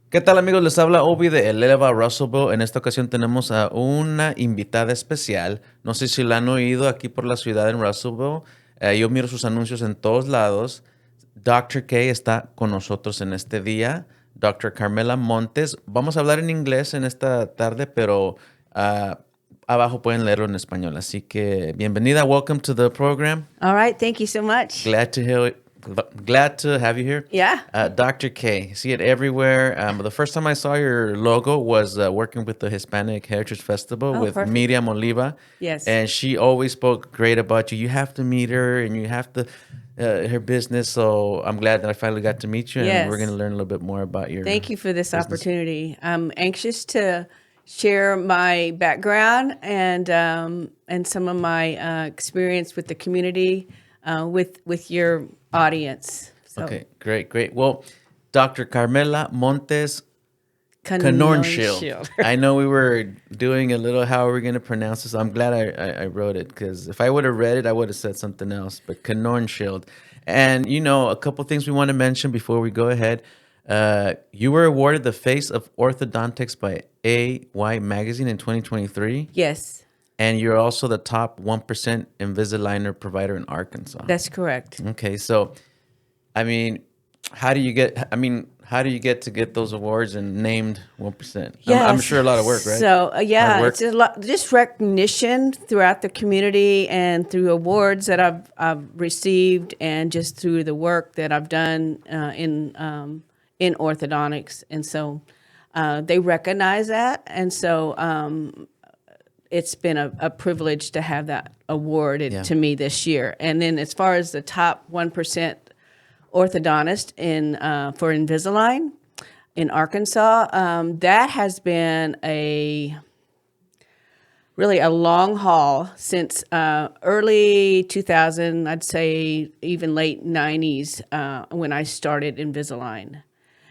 ¿Qué tal amigos? Les habla Obi de Eleva, Russellville. En esta ocasión tenemos a una invitada especial. No sé si la han oído aquí por la ciudad en Russellville. Yo miro sus anuncios en todos lados. Doctor K está con nosotros en este día. Doctor Carmela Montes. Vamos a hablar en inglés en esta tarde, pero abajo pueden leerlo en español. Así que bienvenida. Welcome to the program. All right. Thank you so much. Glad to have you here. Yeah. Dr. K, see it everywhere. The first time I saw your logo was working with the Hispanic Heritage Festival Oh, with perfect. Miriam Oliva. Yes. And she always spoke great about you. You have to meet her and you have to, her business. So I'm glad that I finally got to meet you and Yes. we're going to learn a little bit more about your Thank you for this business. opportunity. I'm anxious to share my background and some of my experience with the community with your audience. So, Okay, great. Well, Dr. Carmela Montes Canornshield. I know we were doing a little how are we going to pronounce this. I'm glad I wrote it because if I would have read it, I would have said something else. But Canornshield. And, you know, a couple things we want to mention before we go ahead. You were awarded the Face of Orthodontics by AY Magazine in 2023. Yes, And you're also the top 1% Invisaligner provider in Arkansas. that's correct. Okay, so, I mean, how do you get to get those awards and named 1%? I'm Yes. sure a lot of work, right? So Hard yeah, work? it's a lot, just recognition throughout the community and through awards that I've received, and just through the work that I've done in orthodontics, and so they recognize that, and so it's been a privilege to have that awarded Yeah. to me this year. And then as far as the top 1% orthodontist for Invisalign in Arkansas, that has been really a long haul since early 2000, I'd say even late 90s, when I started Invisalign.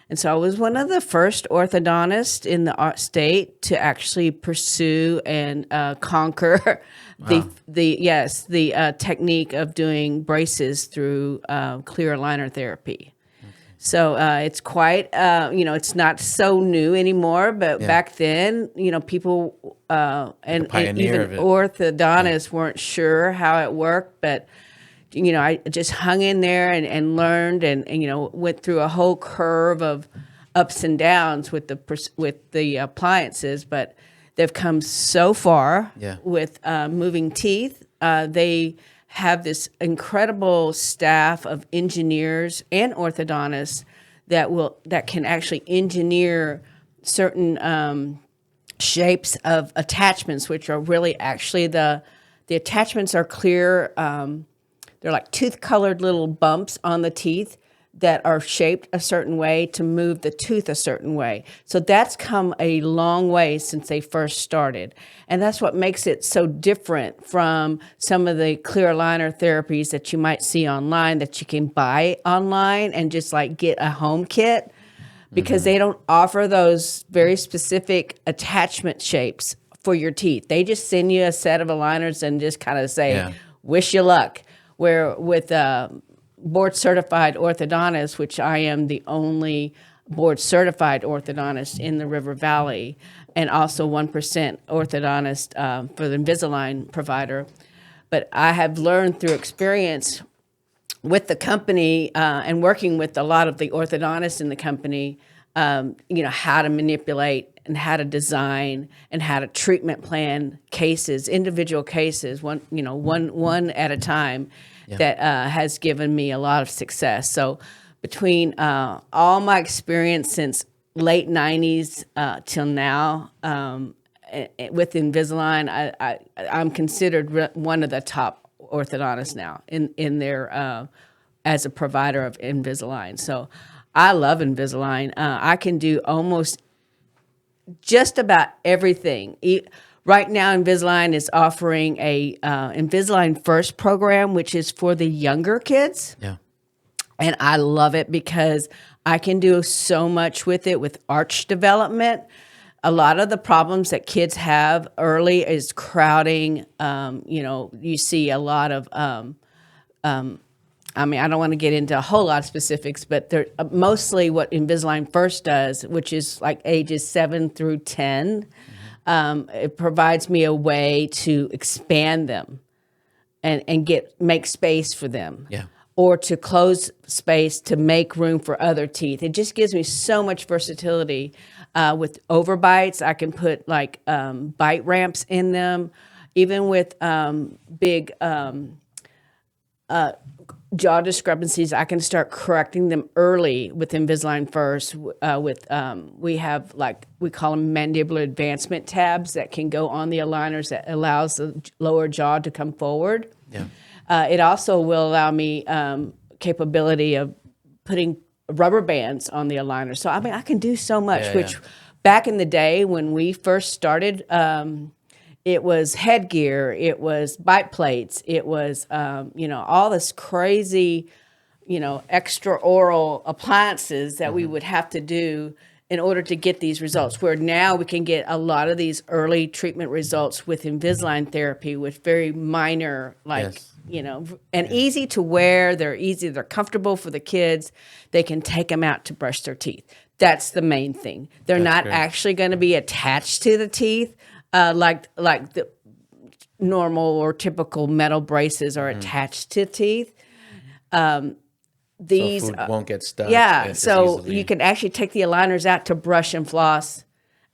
And so I was one of the first orthodontists in the state to actually pursue and conquer the technique of doing braces through clear aligner therapy. So it's quite, it's not so new anymore, but Yeah. back then, people and pioneer even of it. orthodontists weren't sure how it worked, but I just hung in there and learned and went through a whole curve of ups and downs with the appliances, but they've come so far Yeah. with moving teeth. They have this incredible staff of engineers and orthodontists that can actually engineer certain shapes of attachments, which are really actually the attachments are clear. They're like tooth-colored little bumps on the teeth that are shaped a certain way to move the tooth a certain way. So that's come a long way since they first started. And that's what makes it so different from some of the clear aligner therapies that you might see online, that you can buy online and just like get a home kit, because they don't offer those very specific attachment shapes for your teeth. They just send you a set of aligners and just kind of say, Yeah. wish you luck. Where with board certified orthodontist, which I am the only board certified orthodontist in the River Valley, and also 1% orthodontist for the Invisalign provider. But I have learned through experience with the company and working with a lot of the orthodontists in the company, how to manipulate and how to design and how to treatment plan cases, individual cases, one at a time. Yeah. That has given me a lot of success. So between all my experience since late 90s till now with Invisalign, I'm considered one of the top orthodontists now in their as a provider of Invisalign. So I love Invisalign. I can do almost just about everything. Right now, Invisalign is offering a Invisalign First program, which is for the younger kids. Yeah. And I love it because I can do so much with it, with arch development. A lot of the problems that kids have early is crowding. You see a lot of I mean, I don't want to get into a whole lot of specifics, but they're mostly what Invisalign First does, which is like ages 7 through 10. It provides me a way to expand them and make space for them. Yeah. Or to close space to make room for other teeth. It just gives me so much versatility. With overbites, I can put like bite ramps in them. Even with big jaw discrepancies, I can start correcting them early with Invisalign First. We have like, we call them mandibular advancement tabs that can go on the aligners that allows the lower jaw to come forward. Yeah. It also will allow me capability of putting rubber bands on the aligner. So, I mean, I can do so much, which back in the day when we first started, it was headgear, it was bite plates, it was, all this crazy, extra oral appliances that we would have to do in order to get these results, where now we can get a lot of these early treatment results with Invisalign therapy with very minor, and easy to wear. They're comfortable for the kids. They can take them out to brush their teeth. That's the main thing. They're not great. actually going to be attached to the teeth like the normal or typical metal braces are attached to teeth. These so food won't get stuck. Yeah, as so easily. you can actually take the aligners out to brush and floss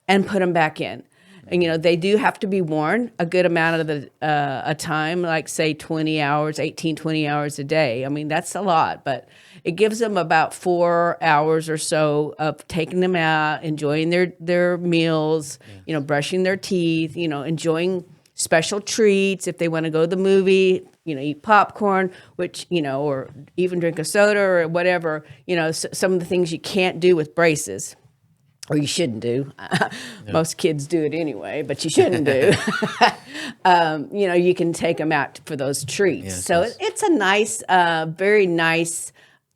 and put them back in. And, they do have to be worn a good amount of the a time, like say 20 hours a day. I mean, that's a lot, but it gives them about 4 hours or so of taking them out, enjoying their meals, brushing their teeth, enjoying special treats. If they want to go to the movie, eat popcorn, which, or even drink a soda or whatever, some of the things you can't do with braces. Or you shouldn't do. Most kids do it anyway, but you shouldn't do. You can take them out for those treats. Yes, so yes. it's a nice, very nice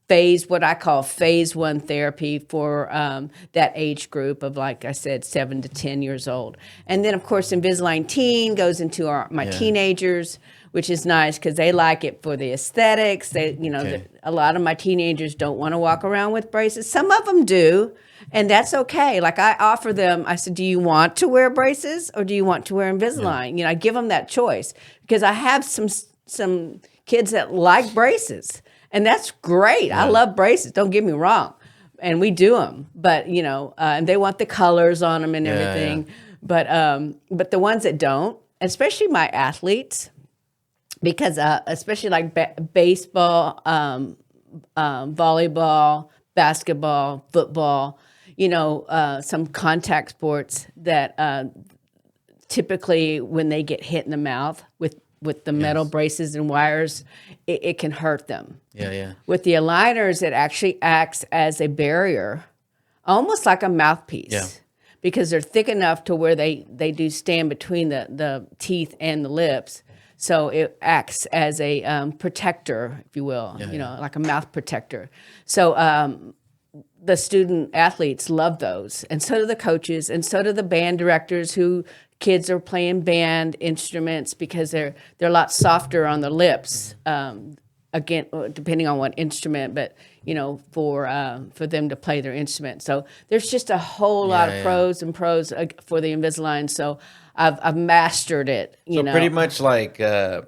phase, what I call phase 1 therapy for that age group of, like I said, 7 to 10 years old. And then, of course, Invisalign Teen goes into my teenagers, which is nice because they like it for the aesthetics. A lot of my teenagers don't want to walk around with braces. Some of them do. And that's okay. Like I offer them, I said, do you want to wear braces or do you want to wear Invisalign? I give them that choice because I have some kids that like braces, and that's great. I love braces. Don't get me wrong. And we do them, but and they want the colors on them and everything. But the ones that don't, especially my athletes, because especially like baseball, volleyball, basketball, football, some contact sports that typically when they get hit in the mouth with the metal braces and wires, it can hurt them. Yeah. With the aligners, it actually acts as a barrier, almost like a mouthpiece. Yeah. Because they're thick enough to where they do stand between the teeth and the lips. So it acts as a protector, if you will, like a mouth protector. So the student athletes love those, and so do the coaches, and so do the band directors who kids are playing band instruments because they're a lot softer on the lips. Again, depending on what instrument, but for them to play their instrument. So there's just a whole lot of pros for the Invisalign. So I've mastered it. So pretty much like right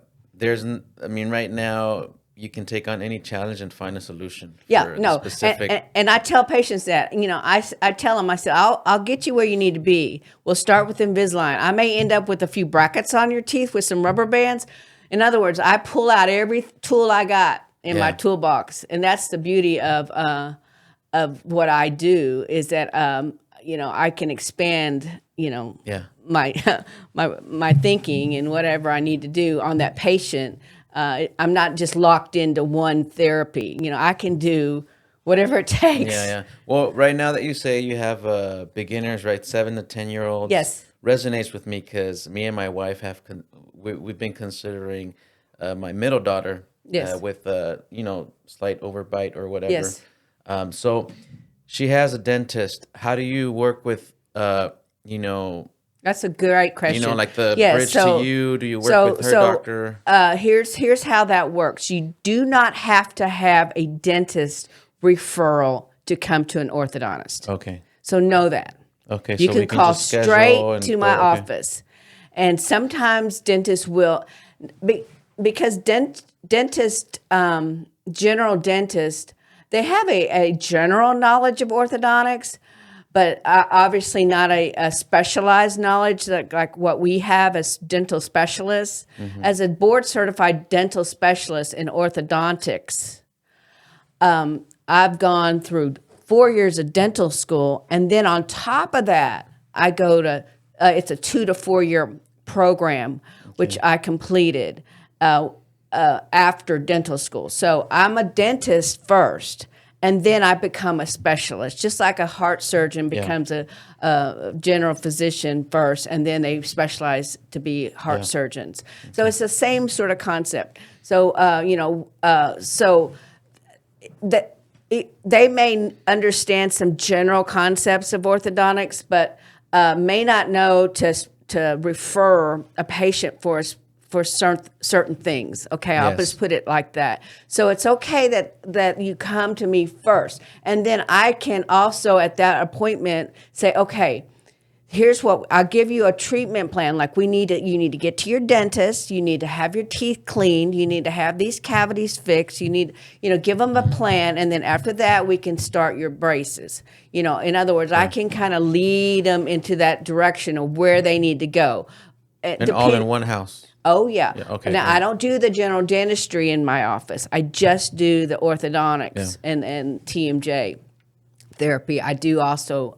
now you can take on any challenge and find a solution. For the specific. And I tell patients that I tell them, I said I'll get you where you need to be. We'll start with Invisalign. I may end up with a few brackets on your teeth with some rubber bands. In other words, I pull out every tool I got in my toolbox, and that's the beauty of what I do is that I can expand my thinking and whatever I need to do on that patient. I'm not just locked into one therapy. I can do whatever it takes. Yeah. Well, right now that you say you have beginners, right, 7 to 10-year-olds. Yes. Resonates with me because me and my wife we've been considering my middle daughter with slight overbite or whatever. Yes. So she has a dentist. How do you work with That's a great question. You know, like the Yeah, bridge so- to you. Do you work with her doctor? Here's how that works. You do not have to have a dentist referral to come to an orthodontist. Okay. So know that. Okay. You so can we call just schedule straight and to my okay. office. And sometimes dentists will, because general dentist, they have a general knowledge of orthodontics, but obviously not a specialized knowledge like what we have as dental specialists. Mm-hmm. As a board certified dental specialist in orthodontics, I've gone through 4 years of dental school, and then on top of that, I go to it's a 2 to 4 year program, which I completed after dental school. So I'm a dentist first, and then I become a specialist, just like a heart surgeon becomes a general physician first, and then they specialize to be heart surgeons. So it's the same sort of concept. So so that. They may understand some general concepts of orthodontics, but may not know to refer a patient for certain things. Okay, I'll just put it like that. So it's okay that you come to me first, and then I can also at that appointment say, okay, here's what I'll give you a treatment plan. Like you need to get to your dentist. You need to have your teeth cleaned. You need to have these cavities fixed. You need, give them a plan. And then after that, we can start your braces. In other words, I can kind of lead them into that direction of where they need to go. And all in one house. Oh, yeah. Okay. Now, I don't do the general dentistry in my office. I just do the orthodontics and TMJ therapy. I do also...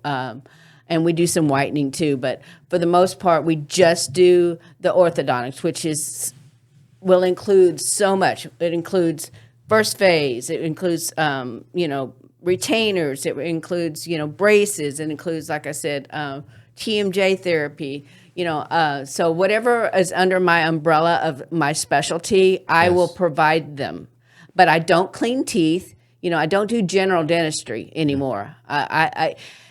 and we do some whitening too, but for the most part, we just do the orthodontics, which will include so much. It includes first phase. It includes, retainers. It includes, braces. It includes, like I said, TMJ therapy. So whatever is under my umbrella of my specialty, I will provide them. But I don't clean teeth. I don't do general dentistry anymore.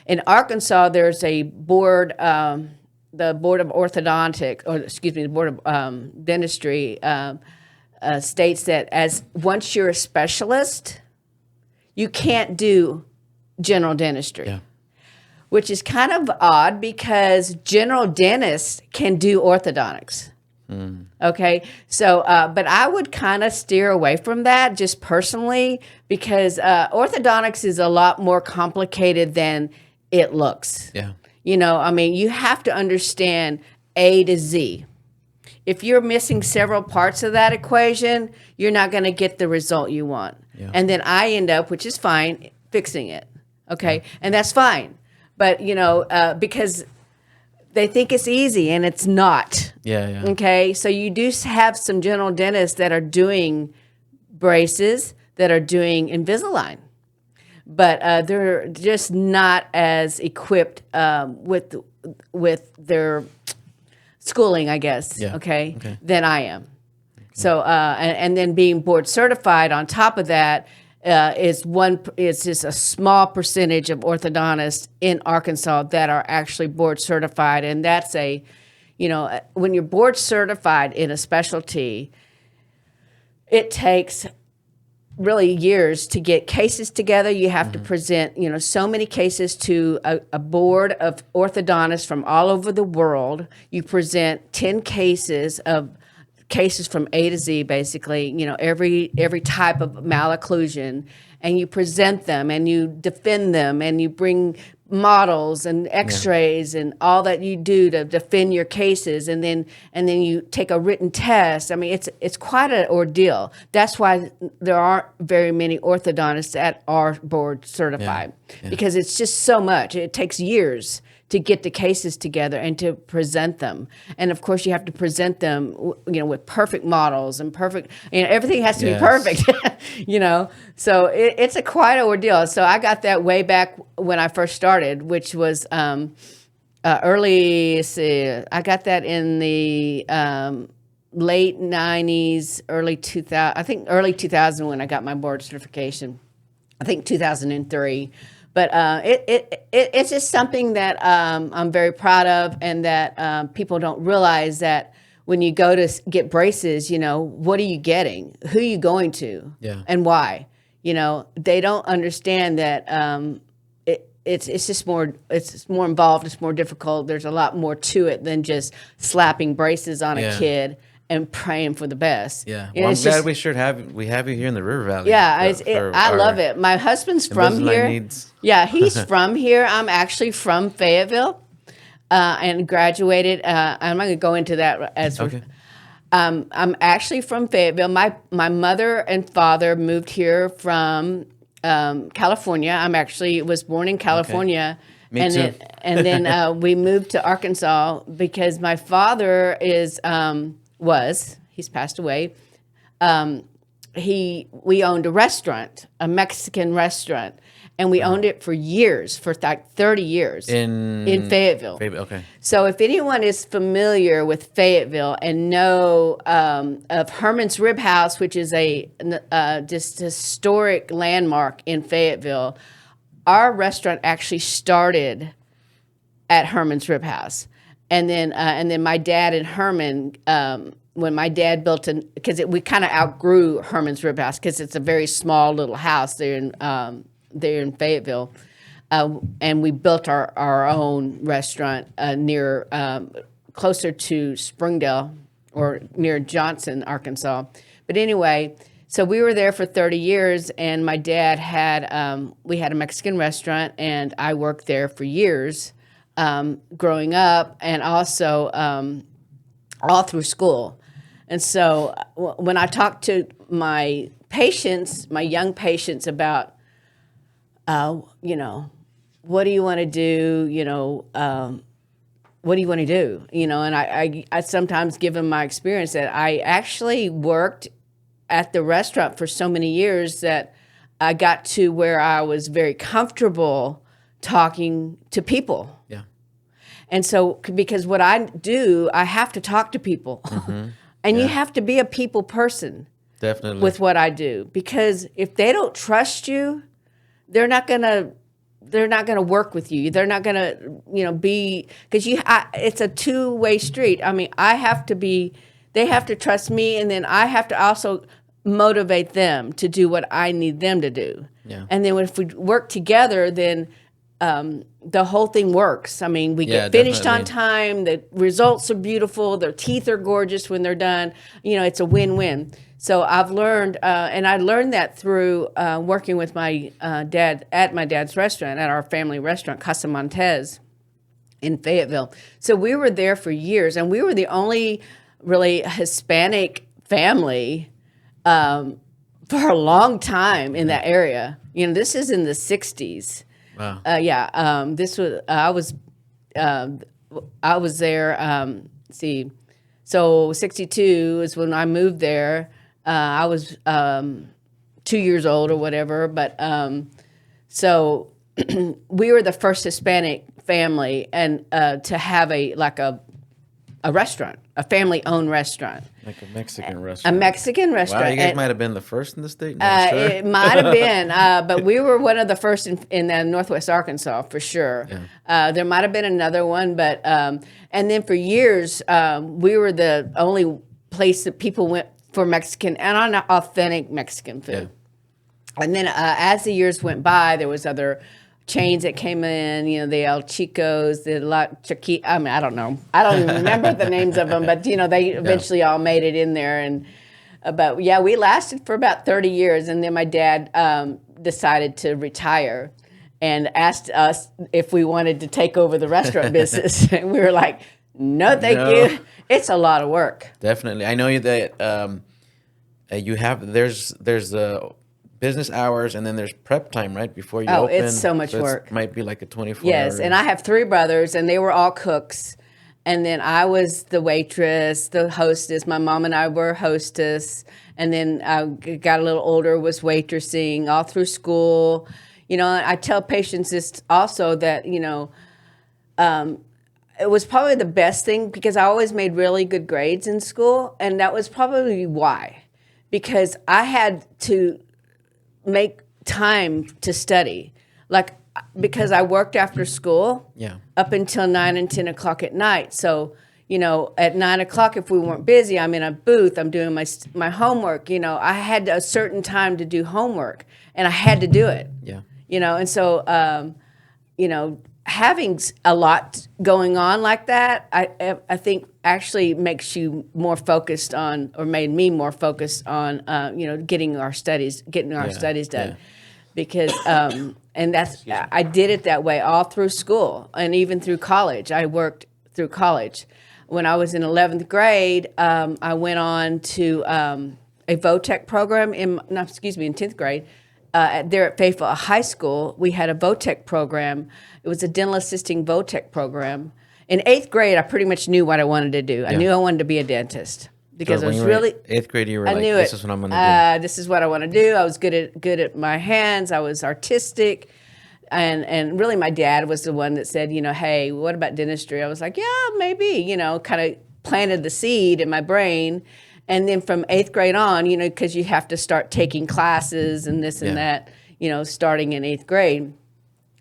In Arkansas, there's a board, the Board of Orthodontic, the Board of Dentistry states that once you're a specialist, you can't do general dentistry, which is kind of odd because general dentists can do orthodontics. Okay, so but I would kind of steer away from that just personally because orthodontics is a lot more complicated than it looks. Yeah. You have to understand A to Z. If you're missing several parts of that equation, you're not going to get the result you want. Yeah. And then I end up, which is fine, fixing it. Okay, and that's fine. But because they think it's easy and it's not. Yeah. Okay, so you do have some general dentists that are doing braces, that are doing Invisalign, but they're just not as equipped with their schooling, I guess. Yeah. Okay, than I am. Okay. So and then being board certified on top of that. Is just a small percentage of orthodontists in Arkansas that are actually board certified, and that's when you're board certified in a specialty, it takes really years to get cases together. You have to present, so many cases to a board of orthodontists from all over the world. You present 10 cases from A to Z, basically, every type of malocclusion, and you present them and you defend them and you bring models and x-rays and all that you do to defend your cases, and then you take a written test. I mean, it's quite an ordeal. That's why there aren't very many orthodontists that are board certified, because it's just so much. It takes years to get the cases together and to present them. And of course you have to present them, with perfect models and perfect, everything has to be perfect, So it's quite an ordeal. So I got that way back when I first started, which was I got that in the late 90s, early 2000, I think early 2000 when I got my board certification. I think 2003. But it's just something that I'm very proud of, and that people don't realize that when you go to get braces, what are you getting? Who are you going to? Yeah. And why? They don't understand that it's just more, it's more involved, it's more difficult. There's a lot more to it than just slapping braces on a kid and praying for the best. Yeah. Well, I'm glad we have you here in the River Valley. Yeah, I love it. My husband's from here. Yeah, he's from here. I'm actually from Fayetteville, and graduated. I'm not going to go into that as Okay. I'm actually from Fayetteville. My mother and father moved here from California. I'm actually was born in California. Me and too. Then we moved to Arkansas because my father he's passed away. We owned a restaurant, a Mexican restaurant, and we owned it for years, for like 30 years in Fayetteville. Okay. So if anyone is familiar with Fayetteville and know of Herman's Rib House, which is a just historic landmark in Fayetteville, our restaurant actually started at Herman's Rib House, and then my dad and Herman. When my dad built because we kind of outgrew Herman's Rib House because it's a very small little house there in Fayetteville, and we built our own restaurant near closer to Springdale or near Johnson, Arkansas. But anyway, so we were there for 30 years, and my dad we had a Mexican restaurant, and I worked there for years growing up, and also all through school. And so when I talk to my patients, my young patients about, what do you want to do? What do you want to do? And I sometimes give them my experience that I actually worked at the restaurant for so many years that I got to where I was very comfortable talking to people. Yeah. And so, because what I do, I have to talk to people. Mm-hmm. And you have to be a people person. Definitely. With what I do. Because if they don't trust you, they're not gonna work with you. They're not gonna, be, because it's a two-way street. I mean, they have to trust me, and then I have to also motivate them to do what I need them to do. Yeah. And then if we work together, then the whole thing works. I mean, we get finished on time. The results are beautiful. Their teeth are gorgeous when they're done. It's a win-win. So I've learned, and I learned that through working with my dad at my dad's restaurant, at our family restaurant, Casa Montez in Fayetteville. So we were there for years, and we were the only really Hispanic family for a long time in that area. This is in the 60s. Wow. This was I was there. So 62 is when I moved there. I was 2 years old or whatever, but so we were the first Hispanic family and to have a restaurant, a family-owned restaurant. Like a Mexican restaurant. A Mexican restaurant. Wow, you guys might have been the first in the state? Not sure. It might have been, but we were one of the first in Northwest Arkansas, for sure. Yeah. There might have been another one, but and then for years, we were the only place that people went for Mexican and authentic Mexican food. Yeah. And then as the years went by, there was other chains that came in, the El Chicos, the La Chiquita. I mean, I don't know. I don't even remember the names of them, but they eventually all made it in there. And but yeah, we lasted for about 30 years, and then my dad decided to retire and asked us if we wanted to take over the restaurant business. And we were like, no, thank you. It's a lot of work. Definitely. I know that you have there's business hours, and then there's prep time right before you open. It's so much work. It might be like a 24 Yes, hour. And I have 3 brothers, and they were all cooks. And then I was the waitress, the hostess. My mom and I were hostess. And then I got a little older, was waitressing all through school. I tell patients this also that, it was probably the best thing because I always made really good grades in school. And that was probably why. Because I had to make time to study. Like because I worked after school Yeah. up until 9 and 10 o'clock at night. So, at 9 o'clock, if we weren't busy, I'm in a booth, I'm doing my homework. I had a certain time to do homework, and I had to do it. Yeah. And so, having a lot going on like that, I think actually makes you more focused on, or made me more focused on, getting our studies done. Yeah. Because, and I did it that way all through school and even through college. I worked through college. When I was in 11th grade, I went on to a VOTEC program in 10th grade. There at Fayetteville High School, we had a VOTEC program. It was a dental assisting VOTEC program. In 8th grade, I pretty much knew what I wanted to do. I knew I wanted to be a dentist because So I was when you were really. in 8th grade, you were I like, knew this it. is what I'm going to do. This is what I want to do. I was good at my hands. I was artistic. And really my dad was the one that said, hey, what about dentistry? I was like, yeah, maybe, kind of planted the seed in my brain. And then from 8th grade on, because you have to start taking classes and this and that, starting in 8th grade,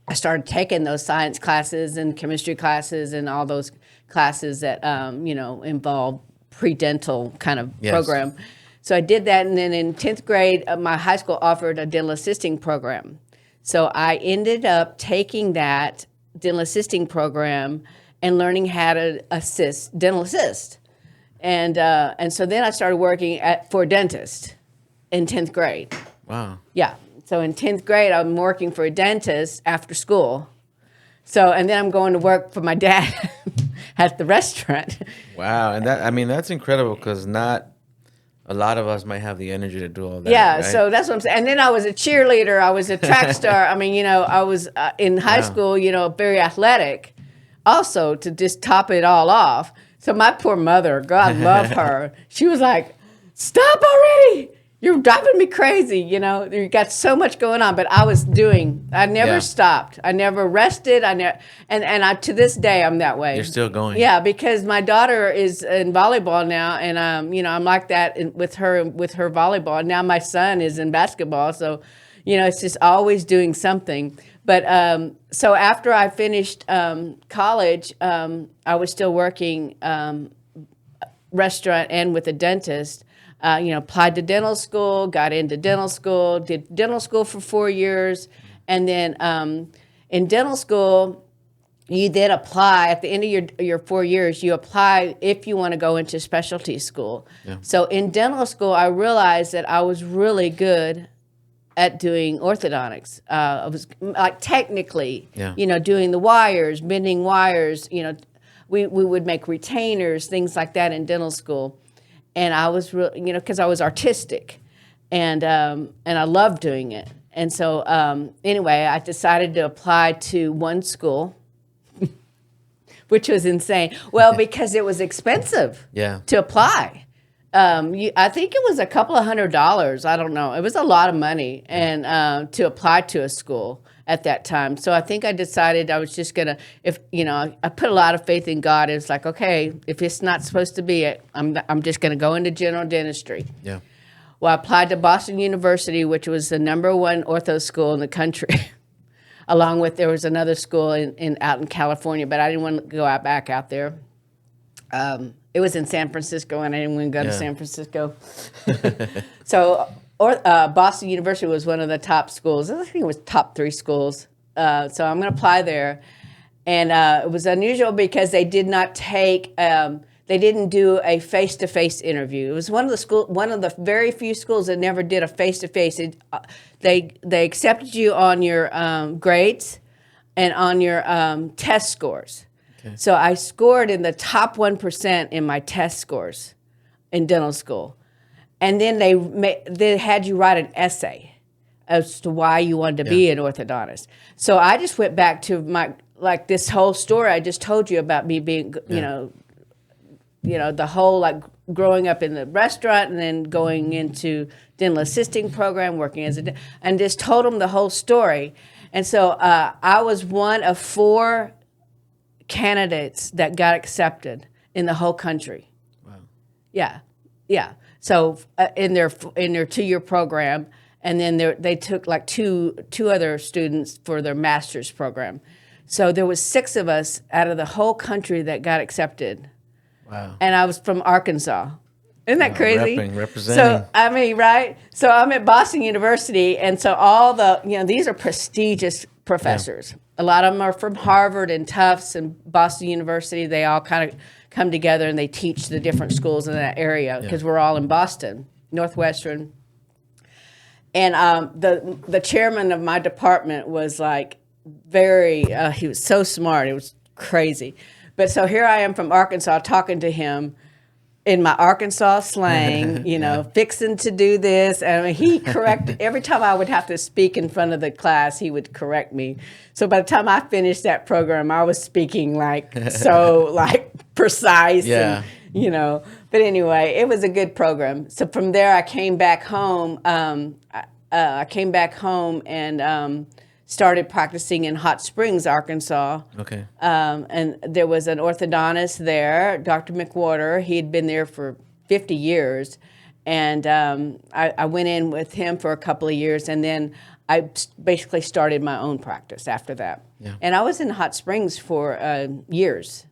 I started taking those science classes and chemistry classes and all those classes that, involve pre-dental kind of program. So I did that. And then in 10th grade, my high school offered a dental assisting program. So I ended up taking that dental assisting program and learning how to dental assist. And so then I started working for a dentist in 10th grade. Wow. Yeah. So in 10th grade, I'm working for a dentist after school. So, and then I'm going to work for my dad at the restaurant. Wow. And that's incredible because not a lot of us might have the energy to do all that. Yeah, right? so that's what I'm saying. And then I was a cheerleader. I was a track star. I mean, I was in high school, very athletic. Also, to just top it all off. So my poor mother, God love her, she was like, stop already. You're driving me crazy. You got so much going on. But I never stopped. I never rested. And to this day, I'm that way. You're still going. Yeah, because my daughter is in volleyball now, and I'm like that with her volleyball. Now my son is in basketball, so it's just always doing something. But so after I finished college, I was still working restaurant and with a dentist. Applied to dental school, got into dental school, did dental school for 4 years, and then in dental school, you then apply at the end of your 4 years. You apply if you want to go into specialty school. Yeah. So in dental school, I realized that I was really good at doing orthodontics. I was like technically, doing the wires, bending wires. We would make retainers, things like that in dental school. And I was really, because I was artistic, and I loved doing it. And so anyway, I decided to apply to one school, which was insane. Well, because it was expensive to apply. I think it was a couple of $100. I don't know. It was a lot of money, and to apply to a school at that time. So I think I decided I was just gonna, I put a lot of faith in God. It was like, okay, if it's not supposed to be it, I'm just gonna go into general dentistry. Yeah. Well, I applied to Boston University, which was the #1 ortho school in the country. Along with, there was another school out in California, but I didn't want to go back out there. It was in San Francisco, and I didn't want to go to San Francisco. So Boston University was one of the top schools. I think it was top 3 schools. So I'm going to apply there. And it was unusual because they did not take, they didn't do a face-to-face interview. It was one of the very few schools that never did a face-to-face. They accepted you on your grades and on your test scores. Okay. So I scored in the top 1% in my test scores in dental school. And then they had you write an essay as to why you wanted to be an orthodontist. So I just went back to this whole story I just told you about me being, the whole growing up in the restaurant and then going into dental assisting program, working and just told them the whole story. And so I was one of 4 candidates that got accepted in the whole country. Wow. Yeah. So in their 2-year program, and then they took like two other students for their master's program. So there was 6 of us out of the whole country that got accepted. Wow. And I was from Arkansas. Isn't that crazy? Representing. So, I mean, right? So I'm at Boston University, and so all the, these are prestigious professors. A lot of them are from Harvard and Tufts and Boston University. They all kind of come together and they teach the different schools in that area because we're all in Boston, Northwestern. And the chairman of my department was like he was so smart. It was crazy. But so here I am from Arkansas talking to him in my Arkansas slang, fixing to do this. And he corrected, every time I would have to speak in front of the class, he would correct me. So by the time I finished that program, I was speaking precise. Yeah. And, but anyway, it was a good program. So from there, I came back home. And started practicing in Hot Springs, Arkansas. Okay. And there was an orthodontist there, Dr. McWhorter. He had been there for 50 years. And I went in with him for a couple of years, and then I basically started my own practice after that. Yeah. And I was in Hot Springs for years.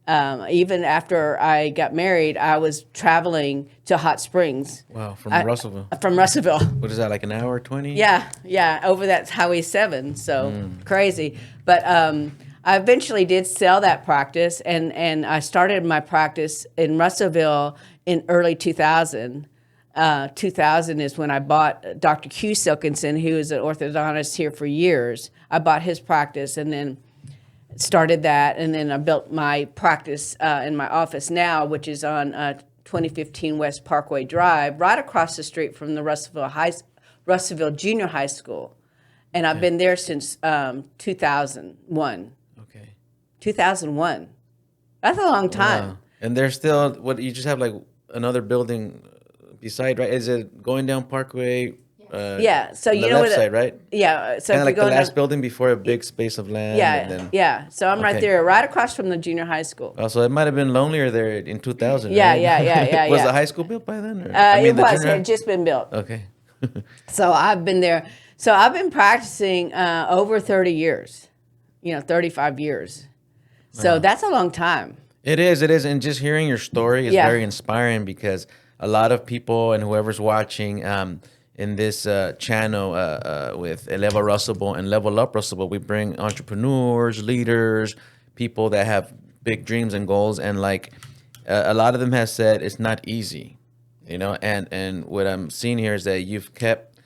Even after I got married, I was traveling to Hot Springs. Wow, from Russellville. From Russellville. What is that, like an hour, 20? Yeah, over that Highway 7, so crazy. But I eventually did sell that practice, and I started my practice in Russellville in early 2000. 2000 is when I bought Dr. Q Silkinson, who was an orthodontist here for years. I bought his practice and then started that, and then I built my practice in my office now, which is on 2015 West Parkway Drive, right across the street from the Russellville Junior High School. And I've been there since 2001. Okay. 2001. That's a long time. Wow. And there's still, you just have like another building beside, right? Is it going down Parkway? Yeah, so on you the know left what? side, right? Yeah, so Kind of like if you the go last down, building before a big space of land. yeah, And then, yeah. So I'm right Okay. there, right across from the junior high school. Oh, so it might have been lonelier there in 2000. Yeah, right? yeah. Was the high school built by then? Or? It the was. It junior high? had just been built. Okay. So I've been there. So I've been practicing over 30 years, 35 years. So that's a long time. It is. And just hearing your story is Yeah. very inspiring because a lot of people and whoever's watching in this channel with Eleva Russellville and Level Up Russellville, we bring entrepreneurs, leaders, people that have big dreams and goals. And like a lot of them have said, it's not easy, and what I'm seeing here is that you've kept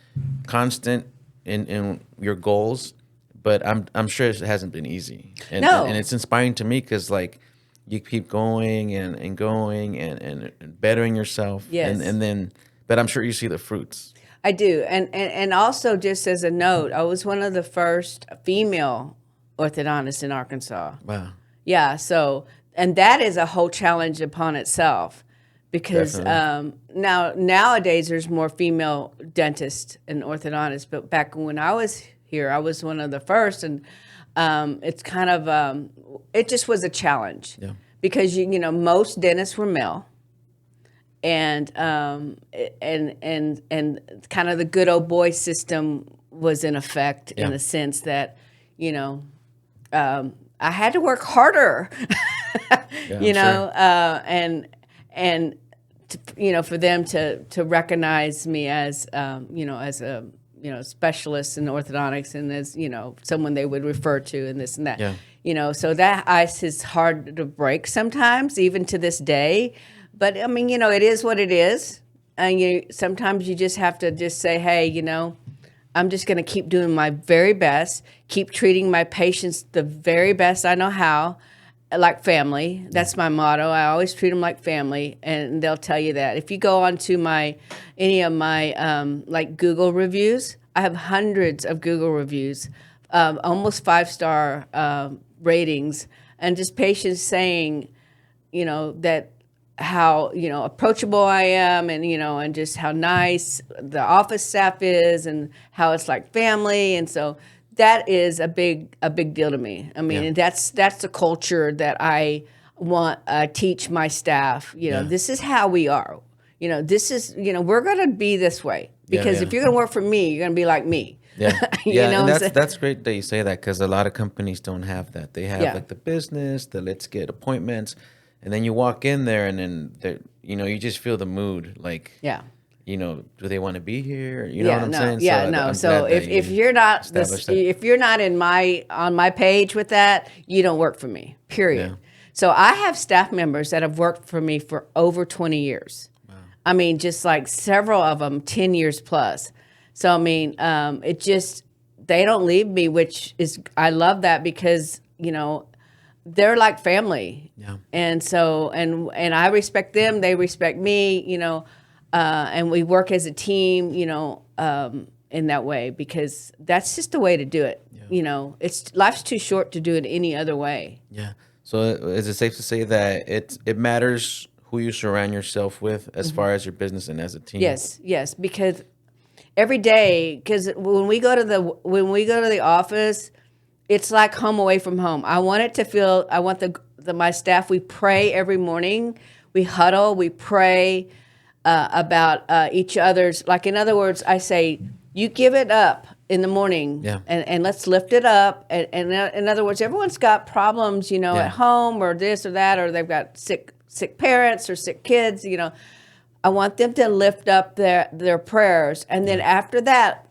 constant in your goals, but I'm sure it hasn't been easy. And, No. and it's inspiring to me because like you keep going and going and bettering yourself. Yes. And then, but I'm sure you see the fruits. I do. And also, just as a note, I was one of the first female orthodontists in Arkansas. Wow. Yeah. So, and that is a whole challenge upon itself because nowadays there's more female dentists and orthodontists. But back when I was here, I was one of the first. And it's kind of, it just was a challenge. Yeah. Because, most dentists were male. And kind of the good old boy system was in effect in the sense that, I had to work harder, for them to recognize me as, as a, specialist in orthodontics and as, someone they would refer to and this and that, so that ice is hard to break sometimes, even to this day. But I mean, it is what it is. And sometimes you just have to just say, hey, I'm just going to keep doing my very best, keep treating my patients the very best I know how, like family. That's my motto. I always treat them like family, and they'll tell you that. If you go onto any of my like Google reviews, I have hundreds of Google reviews, almost 5-star ratings, and just patients saying, that how approachable I am, and just how nice the office staff is, and how it's like family, and so that is a big deal to me. I mean, and that's the culture that I want teach my staff. This is how we are. This is we're gonna be this way. because yeah. if you're going to work for me, you're going to be like me. Yeah, You yeah, know and what I'm saying? that's great that you say that because a lot of companies don't have that. They have Yeah. like the business, the let's get appointments, and then you walk in there and then you just feel the mood, like Yeah. do they want to be here? You know what I'm No, saying? yeah, So no. I'm So glad that if you you're not established that. if you're not on my page with that, you don't work for me. Period. Yeah. So I have staff members that have worked for me for over 20 years. Wow. I mean, just like several of them 10 years plus. So I mean, it just they don't leave me, which is I love that because they're like family. Yeah. And so and I respect them, they respect me, and we work as a team, in that way because that's just the way to do it. Yeah. It's life's too short to do it any other way. Yeah. So is it safe to say that it matters who you surround yourself with as far as your business and as a team? Yes, because every day, because when we go to the office, it's like home away from home. I want it to feel. I want my staff. We pray every morning. We huddle. We pray about each other's. Like in other words, I say, you give it up in the morning, and let's lift it up. And in other words, everyone's got problems, at home or this or that, or they've got sick parents or sick kids. I want them to lift up their prayers, and then after that,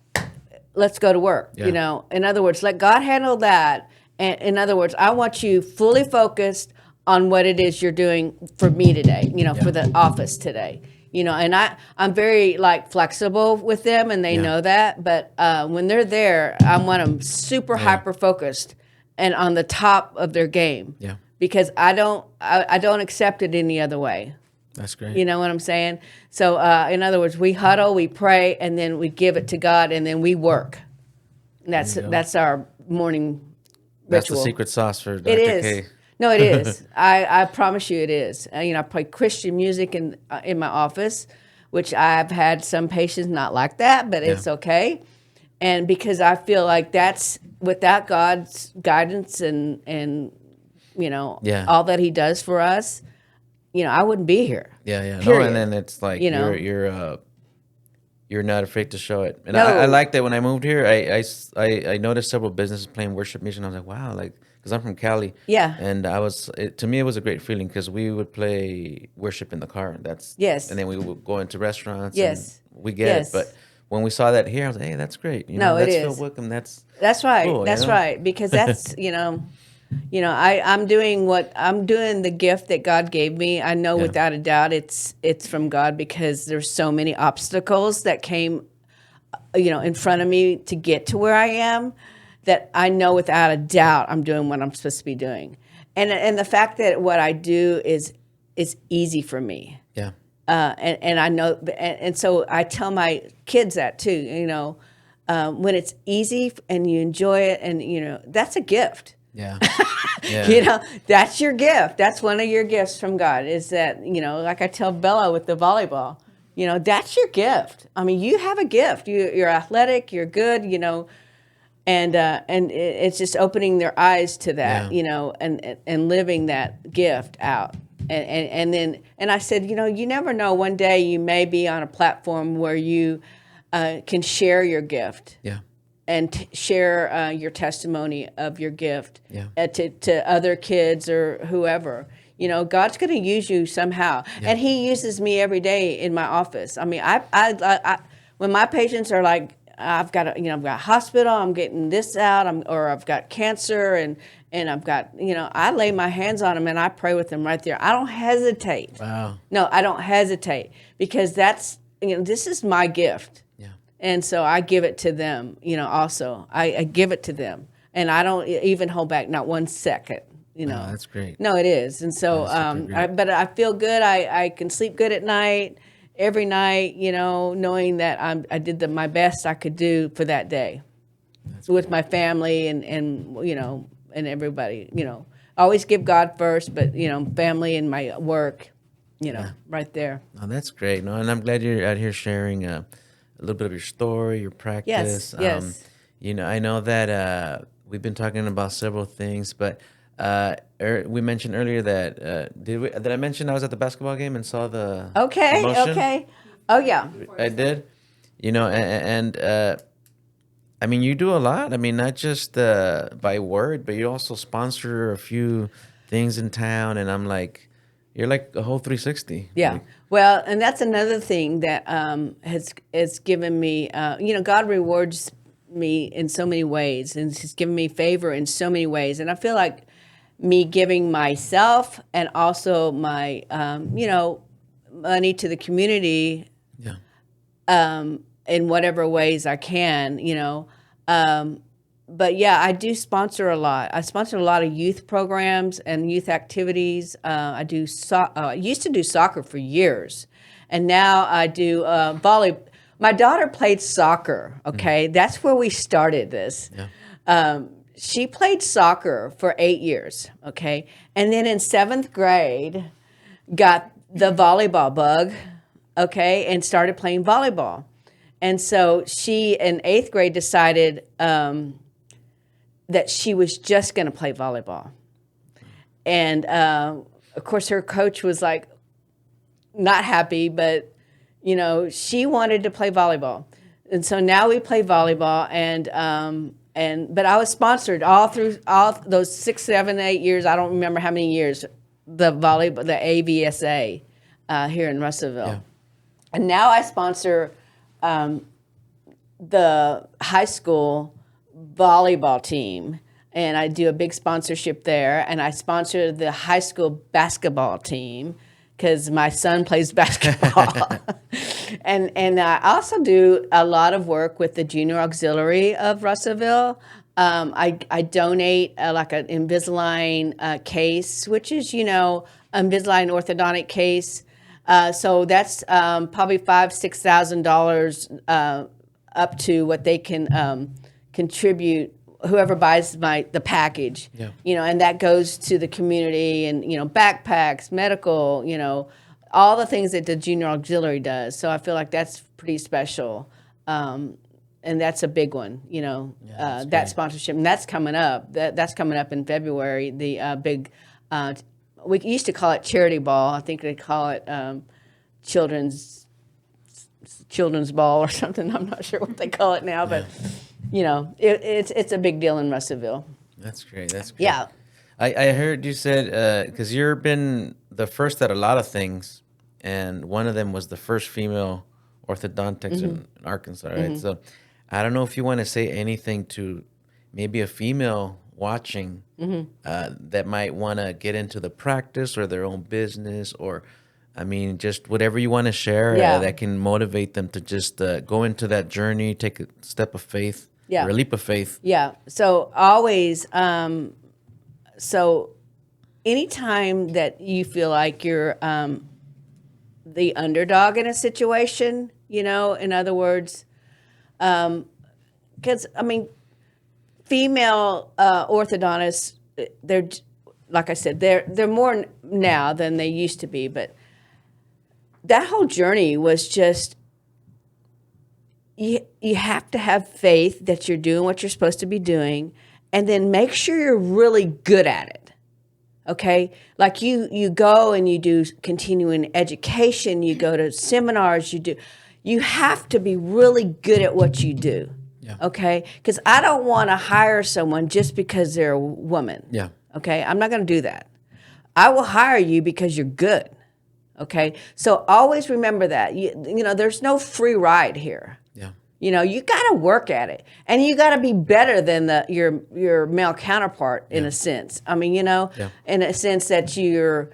let's go to work. Yeah. In other words, let God handle that. And in other words, I want you fully focused on what it is you're doing for me today. For the office today. And I'm very flexible with them, and they know that. But when they're there, I want them super hyper focused and on the top of their game. Yeah. Because I don't accept it any other way. That's great. You know what I'm saying? So in other words, we huddle, we pray, and then we give it to God, and then we work. And that's our morning That's ritual. the secret sauce for Dr. It is. K. No, it is. I promise you it is. I play Christian music in my office, which I've had some patients not like that, but it's okay. And because I feel like that's without God's guidance and all that He does for us, I wouldn't be here. Yeah. Period. No, and then it's like you're not afraid to show it. And No. I like that when I moved here, I noticed several businesses playing worship music. And I was like, wow, because I'm from Cali. Yeah. And to me, it was a great feeling because we would play worship in the car. Yes. And then we would go into restaurants. Yes. And we get it. But when we saw that here, I was like, hey, that's great. No, it that's is. Phil Wickham. That's right. cool, That's right. Because that's, I'm doing the gift that God gave me. I know without a doubt it's from God because there's so many obstacles that came, in front of me to get to where I am that I know without a doubt I'm doing what I'm supposed to be doing. And the fact that what I do is easy for me. Yeah. And I know, and so I tell my kids that too, when it's easy and you enjoy it and, that's a gift. Yeah. That's your gift. That's one of your gifts from God is that, like I tell Bella with the volleyball, that's your gift. I mean, you have a gift. You're athletic, you're good, and it's just opening their eyes to that, and living that gift out. And I said, you never know. One day you may be on a platform where you can share your gift. Yeah. And share your testimony of your gift to other kids or whoever. God's going to use you somehow, and He uses me every day in my office. I mean, I when my patients are like, I've got a hospital, I'm getting this out, or I've got cancer, and I've got, I lay my hands on them and I pray with them right there. I don't hesitate. Wow. No, I don't hesitate because that's, this is my gift. And so I give it to them, also. I give it to them. And I don't even hold back, not 1 second, Oh, that's great. No, it is. And so, but I feel good. I can sleep good at night, every night, knowing that I did my best I could do for that day with my family and and everybody, Always give God first, but, family and my work, right there. Oh, that's great. No, and I'm glad you're out here sharing a little bit of your story, your practice. Yes. I know that we've been talking about several things, but we mentioned earlier that did I mention I was at the basketball game and saw the Okay. motion? Okay. Oh yeah. I did. You know, and I mean, you do a lot. I mean, not just by word, but you also sponsor a few things in town. And I'm like, you're like a whole 360. Yeah. Like, Well, and that's another thing that has given me, God rewards me in so many ways, and He's given me favor in so many ways. And I feel like me giving myself and also my, money to the community yeah. in whatever ways I can, But yeah, I do sponsor a lot. I sponsor a lot of youth programs and youth activities. I do. I used to do soccer for years, and now I do volley. My daughter played soccer. Okay, that's where we started this. Yeah. She played soccer for 8 years. Okay, and then in 7th grade, got the volleyball bug. Okay, and started playing volleyball. And so she, in 8th grade, decided that she was just going to play volleyball. And, of course, her coach was like, not happy, but, she wanted to play volleyball. And so now we play volleyball, but I was sponsored all through all those 6, 7, 8 years. I don't remember how many years, the AVSA here in Russellville. Yeah. And now I sponsor the high school volleyball team, and I do a big sponsorship there. And I sponsor the high school basketball team because my son plays basketball. and I also do a lot of work with the Junior Auxiliary of Russellville. I donate like an Invisalign case, which is, Invisalign orthodontic case. So that's probably $5,000-$6,000 up to what they can contribute. Whoever buys the package, and that goes to the community, and backpacks, medical, all the things that the Junior Auxiliary does. So I feel like that's pretty special, and that's a big one. That sponsorship, and that's coming up. That's coming up in February. The big. We used to call it charity ball. I think they call it children's ball or something. I'm not sure what they call it now, but it's a big deal in Russellville. That's great. That's great. Yeah. I heard you said, because you've been the first at a lot of things, and one of them was the first female orthodontist in Arkansas, right? So I don't know if you want to say anything to maybe a female watching that might want to get into the practice or their own business, or I mean, just whatever you want to share that can motivate them to just go into that journey, take a step of faith, or a leap of faith. Yeah. So always, so anytime that you feel like you're the underdog in a situation, in other words, because I mean, female orthodontists, they're, like I said, they're more now than they used to be, but that whole journey was just, you have to have faith that you're doing what you're supposed to be doing, and then make sure you're really good at it. Okay? Like you go and you do continuing education, you go to seminars, you have to be really good at what you do. Yeah. Okay? Because I don't want to hire someone just because they're a woman. Yeah. Okay? I'm not going to do that. I will hire you because you're good. Okay? So always remember that. There's no free ride here. Yeah. You got to work at it, and you got to be better than your male counterpart in a sense. I mean, in a sense that you're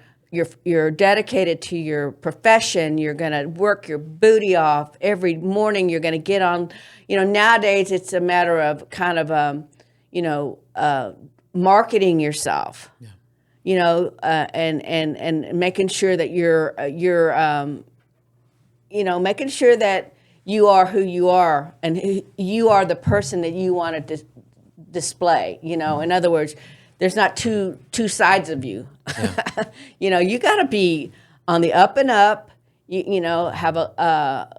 dedicated to your profession. You're going to work your booty off every morning. You're going to get on. Nowadays it's a matter of kind of marketing yourself. Yeah. And making sure that you're making sure that you are who you are, and you are the person that you want to display. In other words, there's not two sides of you. Yeah. You got to be on the up and up. Have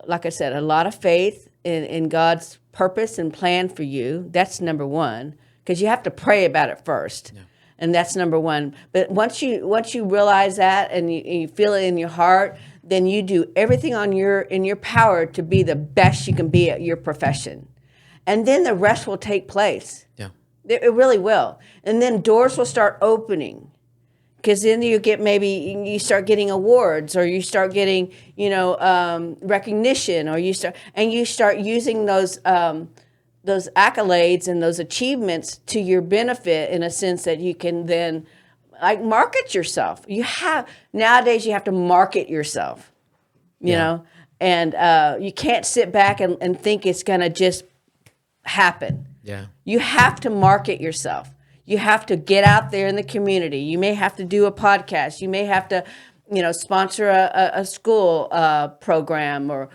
like I said, a lot of faith in God's purpose and plan for you. That's number one, because you have to pray about it first. Yeah. And that's number one. But once you realize that, and you feel it in your heart, then you do everything in your power to be the best you can be at your profession. And then the rest will take place. Yeah. It really will. And then doors will start opening. Because then you start getting awards, or you start getting, recognition, or you start using those accolades and those achievements to your benefit, in a sense that you can then like market yourself. Nowadays you have to market yourself, you know, and you can't sit back and think it's going to just happen. Yeah. You have to market yourself. You have to get out there in the community. You may have to do a podcast. You may have to, sponsor a school program, or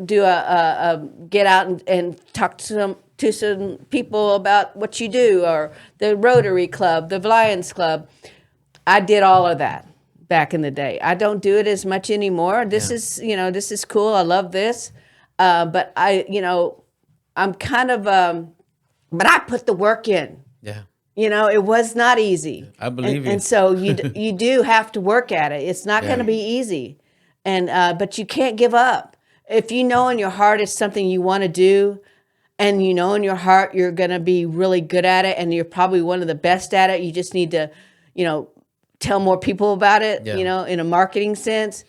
do a get out and talk to some people about what you do, or the Rotary Club, the Lions Club. I did all of that back in the day. I don't do it as much anymore. This is cool. I love this, but I'm kind of, but I put the work in. Yeah. It was not easy. I believe you. And so you do have to work at it. It's not going to be easy, but you can't give up. If you know in your heart it's something you want to do, and you know in your heart you're going to be really good at it, and you're probably one of the best at it, you just need to, tell more people about it, in a marketing sense.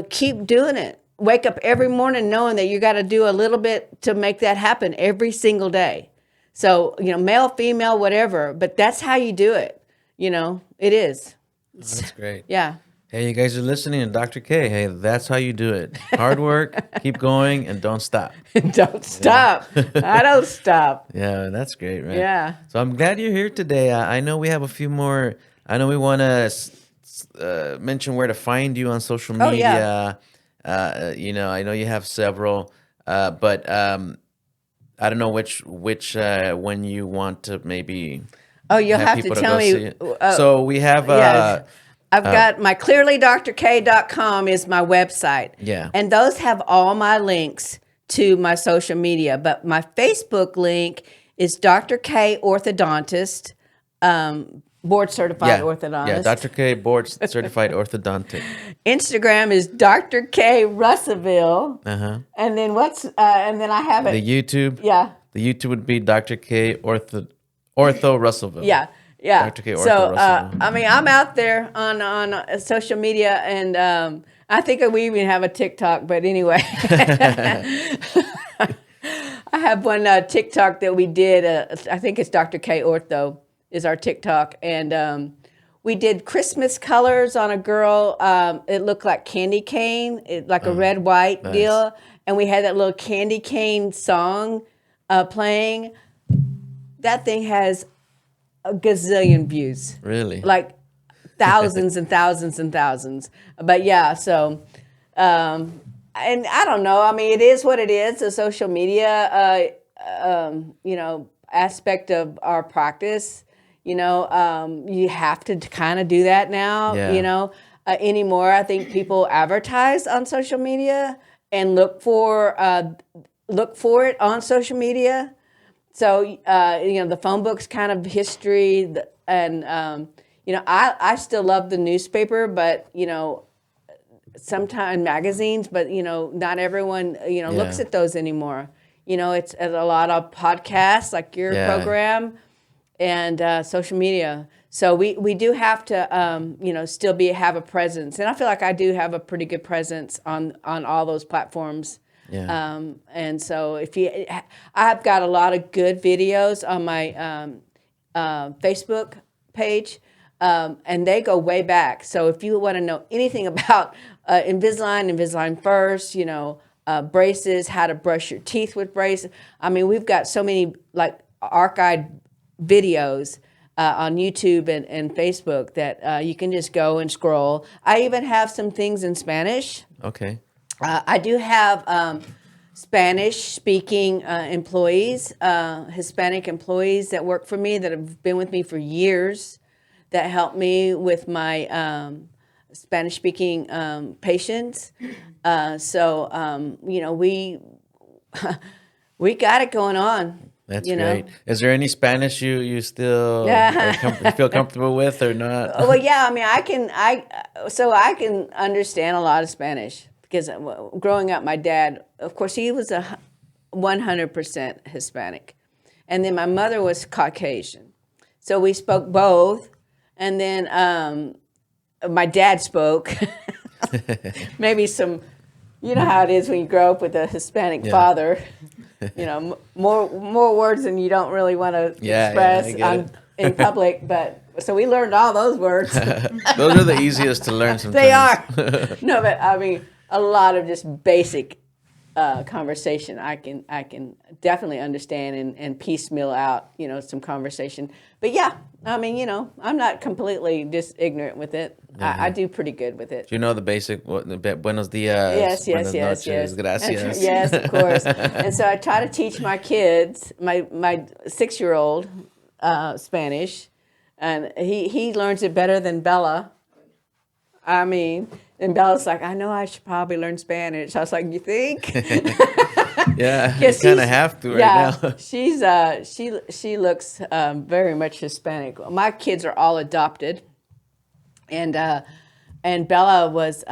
Keep doing it. Wake up every morning knowing that you got to do a little bit to make that happen every single day. So, male, female, whatever, but that's how you do it. It is. Oh, that's great. Yeah. Hey, you guys are listening to Dr. K. Hey, that's how you do it. Hard work, keep going, and don't stop. Don't stop. I don't stop. Yeah, that's great, right? Yeah. So I'm glad you're here today. I know we have a few more. I know we want to mention where to find you on social media. Oh, yeah. I know you have several, but I don't know which when you want to maybe. Oh, you'll have to tell me. So we have. Yes. I've got my clearlydrk.com is my website. Yeah. And those have all my links to my social media. But my Facebook link is Dr. K Orthodontist, board certified orthodontist. Yeah, Dr. K board certified orthodontic. Instagram is Dr. K Russellville. Uh-huh. And then and then I have it. The YouTube. Yeah. The YouTube would be Dr. K Ortho Russellville. Yeah. Yeah. Dr. K Ortho So, Russellville. I'm out there on social media, and I think we even have a TikTok, but anyway. I have one TikTok that we did. I think it's Dr. K Ortho is our TikTok. And we did Christmas colors on a girl. It looked like candy cane, like a red, white deal. And we had that little candy cane song playing. That thing has a gazillion views. Really? Like thousands and thousands and thousands. But yeah, so, and I don't know. I mean, it is what it is. The social media, aspect of our practice, you have to kind of do that now, anymore. I think people advertise on social media and look for it on social media. So, the phone book's kind of history, and, I still love the newspaper, but, sometimes magazines, but, not everyone, looks at those anymore. It's a lot of podcasts like your program and social media. So we do have to, still have a presence. And I feel like I do have a pretty good presence on all those platforms. Yeah. And so I've got a lot of good videos on my Facebook page, and they go way back. So if you want to know anything about Invisalign First, braces, how to brush your teeth with braces. I mean, we've got so many like archived videos on YouTube and Facebook that you can just go and scroll. I even have some things in Spanish. Okay. I do have Spanish-speaking employees, Hispanic employees that work for me that have been with me for years that help me with my Spanish-speaking patients. So we we got it going on. That's you know? great. Is there any Spanish you still feel comfortable with or not? Well, yeah, I mean, I can understand a lot of Spanish because growing up, my dad, of course, he was 100% Hispanic. And then my mother was Caucasian. So we spoke both. And then my dad spoke maybe some, you know how it is when you grow up with a Hispanic father, you know, more words than you don't really want to express in public. But so we learned all those words. Those are the easiest to learn sometimes. They are. No, but I mean, a lot of just basic conversation I can definitely understand and piecemeal out, you know, some conversation. But yeah, I mean, you know, I'm not completely just ignorant with it. I do pretty good with it. Do you know the basic, buenos dias, Yes, buenas noches, gracias? Yes, of course. And so I try to teach my kids, my 6-year-old Spanish, and he learns it better than Bella. I mean, and Bella's like, I know I should probably learn Spanish. I was like, you think? Yeah, you kind of have to now. She looks very much Hispanic. My kids are all adopted, and Bella was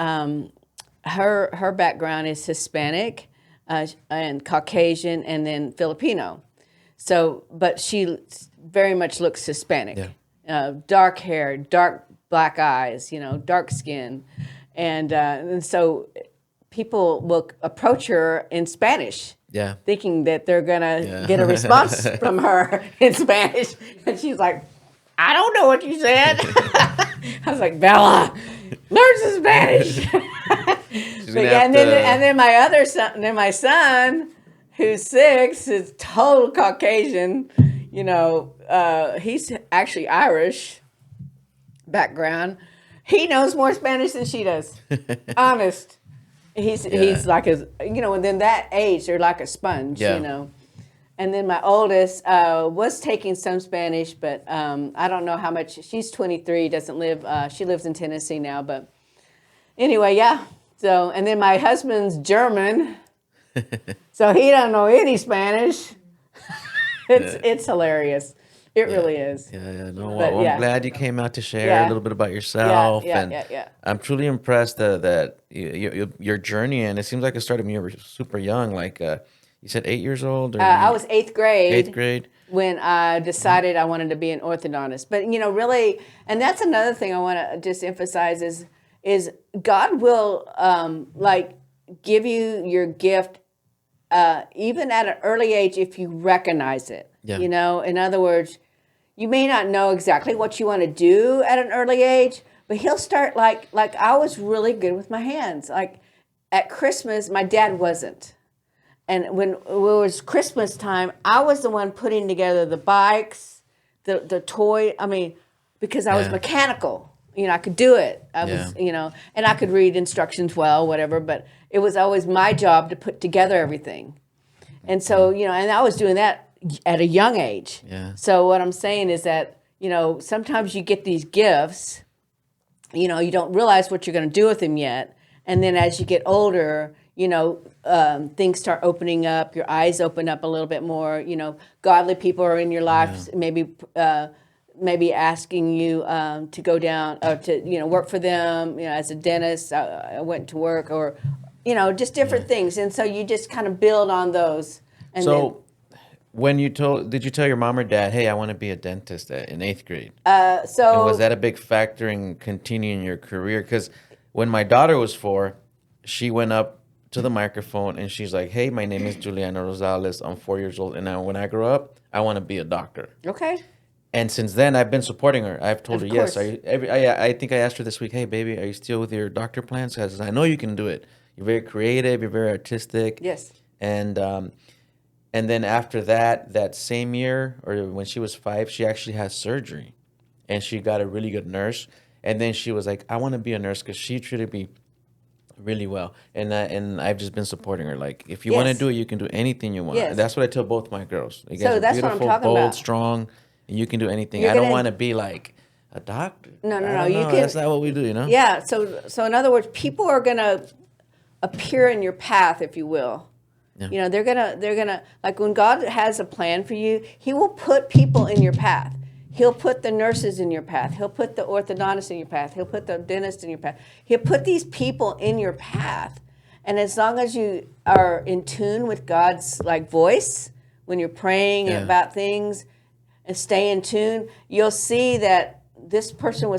her background is Hispanic and Caucasian and then Filipino. So, but she very much looks Hispanic. Yeah. Dark hair, dark black eyes, you know, dark skin, and so people will approach her in Spanish, thinking that they're gonna get a response from her in Spanish, and she's like, "I don't know what you said." I was like, "Bella, learn some Spanish." And then my other son, my son, who's 6, is total Caucasian. You know, he's actually Irish background. He knows more Spanish than she does. Honest. He's like you know, and then that age they're like a sponge, you know. And then my oldest was taking some Spanish, but I don't know how much. She's 23, doesn't live. She lives in Tennessee now, but anyway, yeah. So, and then my husband's German, so he don't know any Spanish. It's hilarious. It really is. No, well, I'm glad you came out to share a little bit about yourself. I'm truly impressed that your journey, and it seems like it started when you were super young, like you said 8 years old? I was 8th grade. 8th grade. When I decided I wanted to be an orthodontist. But, you know, really, and that's another thing I want to just emphasize is God will, like, give you your gift even at an early age if you recognize it. You know, in other words, you may not know exactly what you want to do at an early age, but he'll start like I was really good with my hands. Like at Christmas, my dad wasn't. And when it was Christmas time, I was the one putting together the bikes, the toy. I mean, because I was mechanical, you know, I could do it. I was, you know, and I could read instructions well, whatever, but it was always my job to put together everything. And so, you know, and I was doing that at a young age. So what I'm saying is that, you know, sometimes you get these gifts, you know, you don't realize what you're going to do with them yet. And then as you get older, you know, things start opening up, your eyes open up a little bit more, you know, godly people are in your life, maybe asking you to go down or to, you know, work for them, you know, as a dentist, I went to work or, you know, just different things. And so you just kind of build on those. And when did you tell your mom or dad, hey, I want to be a dentist in 8th grade? And was that a big factor in continuing your career? Because when my daughter was 4, she went up to the microphone and she's like, hey, my name is Juliana Rosales. I'm 4 years old. And now when I grow up, I want to be a doctor. Okay. And since then, I've been supporting her. I've told her, yes. I think I asked her this week, hey, baby, are you still with your doctor plans? Because I know you can do it. You're very creative. You're very artistic. Yes. And then after that same year, or when she was 5, she actually had surgery. And she got a really good nurse. And then she was like, I want to be a nurse because she treated me really well. And I've just been supporting her. Like, if you want to do it, you can do anything you want. Yes. That's what I tell both my girls. You guys So are that's beautiful, what I'm talking bold, about. strong, and you can do anything. I don't want to be like a doctor. No. That's not what we do, you know? Yeah. So in other words, people are going to appear in your path, if you will. You know, they're gonna like when God has a plan for you, He will put people in your path. He'll put the nurses in your path. He'll put the orthodontist in your path. He'll put the dentist in your path. He'll put these people in your path. And as long as you are in tune with God's like voice when you're praying about things and stay in tune, you'll see that this person I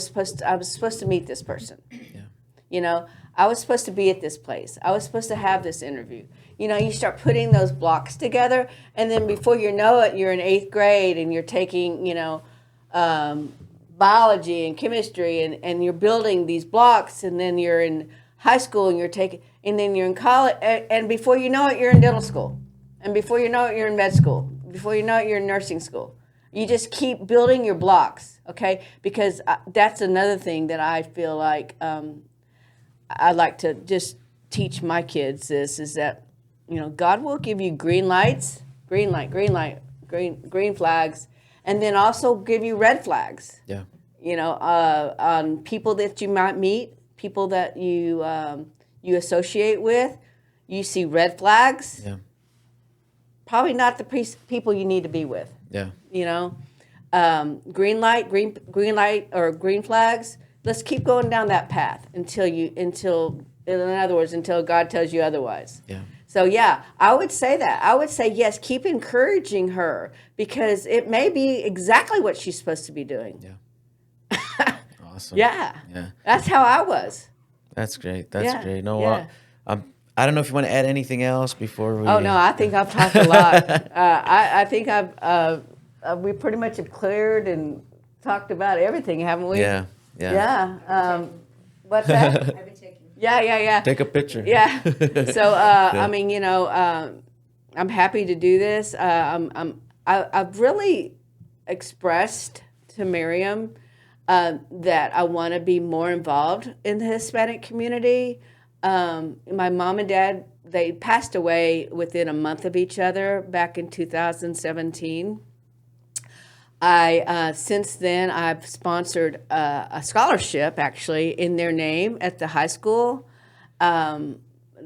was supposed to meet this person. Yeah. You know, I was supposed to be at this place. I was supposed to have this interview. You know, you start putting those blocks together, and then before you know it, you're in 8th grade and you're taking, you know, biology and chemistry, and you're building these blocks, and then you're in high school and then you're in college, and before you know it, you're in dental school. And before you know it, you're in med school. Before you know it, you're in nursing school. You just keep building your blocks, okay? Because that's another thing that I feel like I like to just teach my kids is that, you know, God will give you green lights, green flags, and then also give you red flags. Yeah. You know, on people that you might meet, people that you associate with, you see red flags. Yeah. Probably not the people you need to be with. Yeah. You know, green light or green flags. Let's keep going down that path until in other words, until God tells you otherwise. Yeah. So yeah, I would say that. I would say yes, keep encouraging her because it may be exactly what she's supposed to be doing. Yeah. Awesome. Yeah. Yeah. That's how I was. That's great. That's great. No, I don't know if you want to add anything else before we. Oh no, I think I've talked a lot. I think we pretty much have cleared and talked about everything, haven't we? Yeah. Yeah. Yeah. What's that? I've been taking. Yeah. Take a picture. Yeah. So I mean, you know, I'm happy to do this. I've really expressed to Miriam that I want to be more involved in the Hispanic community. My mom and dad, they passed away within a month of each other back in 2017. Since then, I've sponsored a scholarship, actually, in their name at the high school, the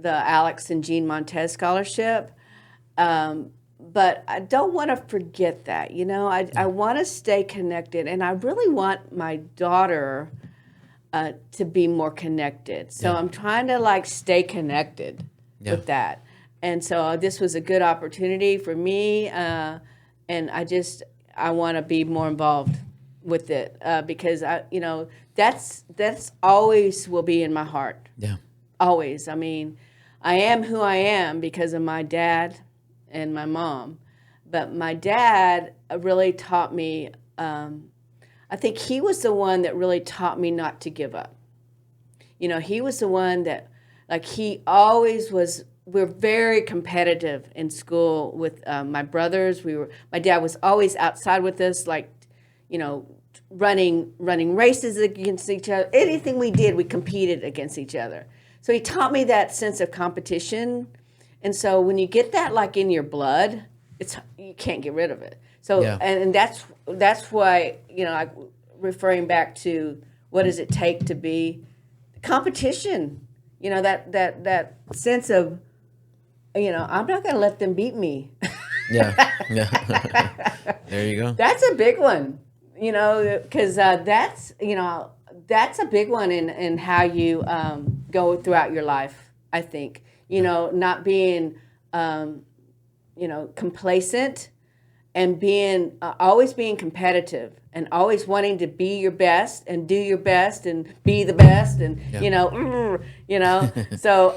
Alex and Jean Montez Scholarship. But I don't want to forget that, you know. I want to stay connected, and I really want my daughter to be more connected. So I'm trying to, like, stay connected with that. And so this was a good opportunity for me, and I want to be more involved with it because that's always will be in my heart. Yeah, always. I mean, I am who I am because of my dad and my mom, but my dad really taught me. I think he was the one that really taught me not to give up. You know, he was the one that, like, he always was. We're very competitive in school with my brothers. My dad was always outside with us, like, you know, running races against each other. Anything we did, we competed against each other. So he taught me that sense of competition. And so when you get that, like, in your blood, you can't get rid of it. So and that's why, you know, referring back to what does it take to be competition. You know, that sense of, you know, I'm not going to let them beat me. Yeah. There you go. That's a big one, you know, because that's a big one in how you go throughout your life, I think. You know, not being, complacent and being always being competitive and always wanting to be your best and do your best and be the best and so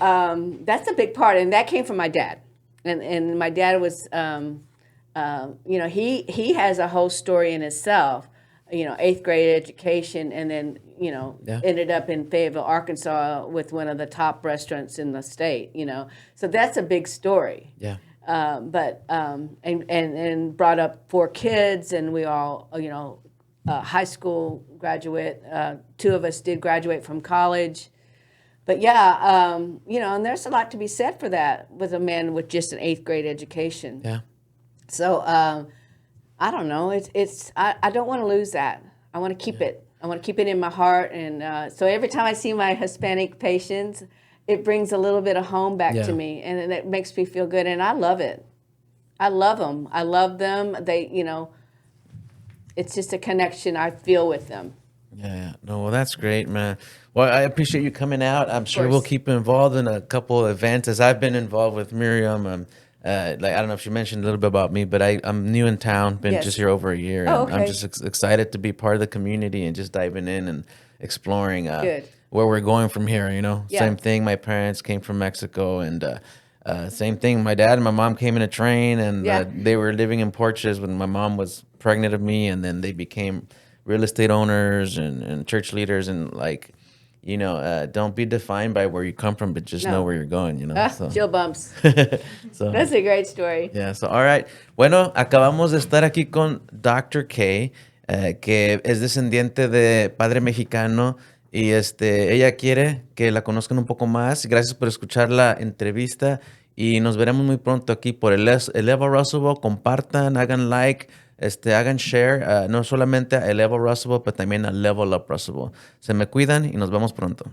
that's a big part, and that came from my dad, and my dad was he has a whole story in itself, you know, 8th grade education, and then ended up in Fayetteville, Arkansas with one of the top restaurants in the state, you know, so that's a big story. Yeah. And brought up 4 kids, and we all, high school graduate. 2 of us did graduate from college. But and there's a lot to be said for that with a man with just an 8th grade education. Yeah. So I don't know. I don't want to lose that. I want to keep it. I want to keep it in my heart. And so every time I see my Hispanic patients, it brings a little bit of home back to me, and it makes me feel good, and I love it. I love them. I love them. They, it's just a connection I feel with them. Yeah. No, well, that's great, man. Well, I appreciate you coming out. I'm sure we'll course. keep you involved in a couple of events as I've been involved with Miriam. I don't know if she mentioned a little bit about me, but I'm new in town, been Yes. just here over a year. And Oh, okay. I'm just excited to be part of the community and just diving in and exploring Good. where we're going from here, Yeah. Same thing. My parents came from Mexico, and same thing. My dad and my mom came in a train, and Yeah. they were living in porches when my mom was pregnant of me, and then they became real estate owners and church leaders, and don't be defined by where you come from, but just know where you're going, Chill bumps. So, That's a great story. yeah, so all right. Bueno, acabamos de estar aquí con Dr. K, que es descendiente de padre mexicano y ella quiere que la conozcan un poco más. Gracias por escuchar la entrevista y nos veremos muy pronto aquí por el Eleva Russellville. Compartan, hagan like, hagan share, no solamente a Eleva Russellville, pero también a Level Up Russellville. Se me cuidan y nos vemos pronto.